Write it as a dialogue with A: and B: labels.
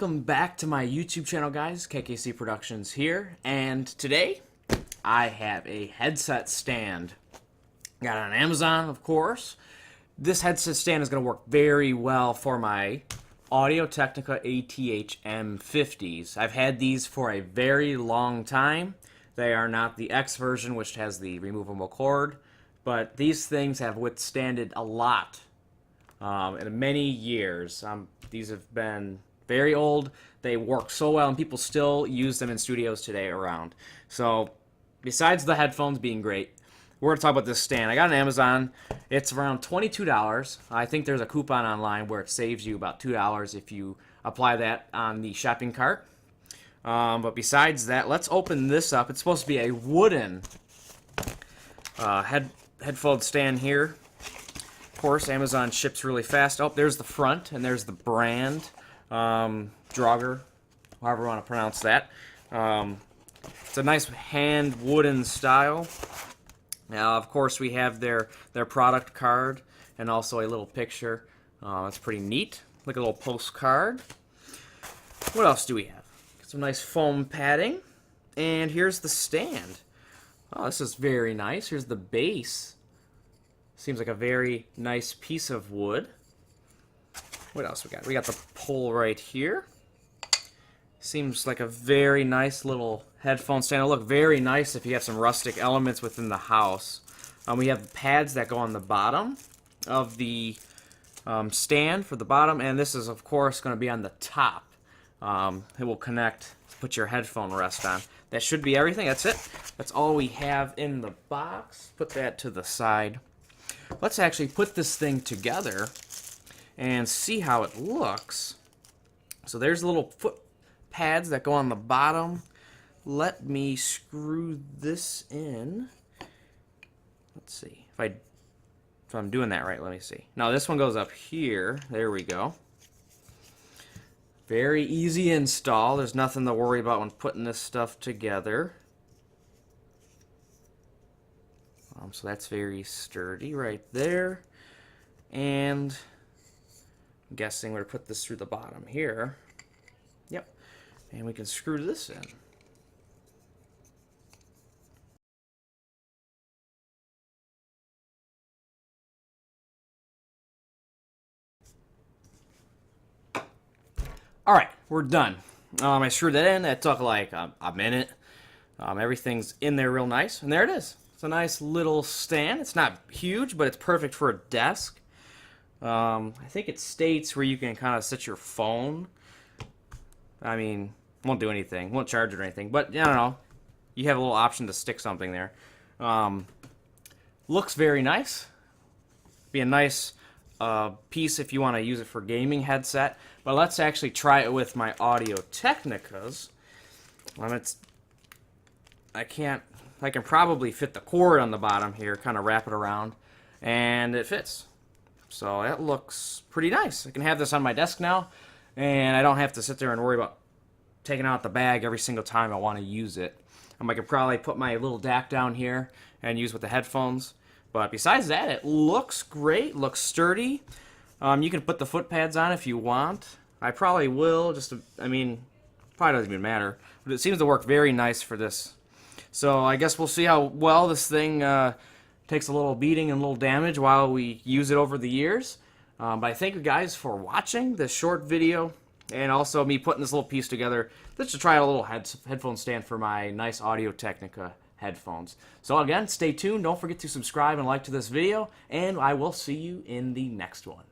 A: welcome back to my YouTube channel, guys. KKC Productions here, and today I have a headset stand. Got it on Amazon, of course. This headset stand is going to work very well for my Audio Technica ATH M50s. I've had these for a very long time. They are not the X version, which has the removable cord, but these things have withstanded a lot in many years. These have been very old. They work so well, and people still use them in studios today around. So, besides the headphones being great, we're going to talk about this stand. I got it on Amazon. It's around $22. I think there's a coupon online where it saves you about $2 if you apply that on the shopping cart. But besides that, let's open this up. It's supposed to be a wooden headphone stand here. Of course, Amazon ships really fast. Oh, there's the front, and there's the brand. Draugr, however you want to pronounce that. It's a nice hand wooden style. Now, of course, we have their product card and also a little picture. It's pretty neat. Like a little postcard. What else do we have? Got some nice foam padding. And here's the stand. Oh, this is very nice. Here's the base. Seems like a very nice piece of wood. What else we got? We got the pole right here. Seems like a very nice little headphone stand. It'll look very nice if you have some rustic elements within the house. We have pads that go on the bottom of the stand for the bottom, and this is, of course, going to be on the top. It will connect, put your headphone rest on. That should be everything. That's it. That's all we have in the box. Put that to the side. Let's actually put this thing together and see how it looks. So there's little foot pads that go on the bottom. Let me screw this in. Let's see if I'm doing that right. Let me see. Now this one goes up here. There we go. Very easy install. There's nothing to worry about when putting this stuff together. So that's very sturdy right there. And I'm guessing we're going to put this through the bottom here. Yep. And we can screw this in. Alright, we're done. I screwed that in. That took like a minute. Everything's in there real nice. And there it is. It's a nice little stand. It's not huge, but it's perfect for a desk. I think it states where you can kind of set your phone. I mean, won't do anything. Won't charge it or anything. But, I don't know. You have a little option to stick something there. Looks very nice. Be a nice piece if you want to use it for gaming headset. But let's actually try it with my Audio Technicas. I can probably fit the cord on the bottom here, kind of wrap it around, and it fits. So that looks pretty nice. I can have this on my desk now, and I don't have to sit there and worry about taking out the bag every single time I want to use it. I could probably put my little DAC down here and use with the headphones. But besides that, it looks great, looks sturdy. You can put the foot pads on if you want. I probably will, probably doesn't even matter. But it seems to work very nice for this. So I guess we'll see how well this thing takes a little beating and a little damage while we use it over the years. But I thank you guys for watching this short video and also me putting this little piece together just to try a little headphone stand for my nice Audio Technica headphones. So again, stay tuned. Don't forget to subscribe and like to this video, and I will see you in the next one.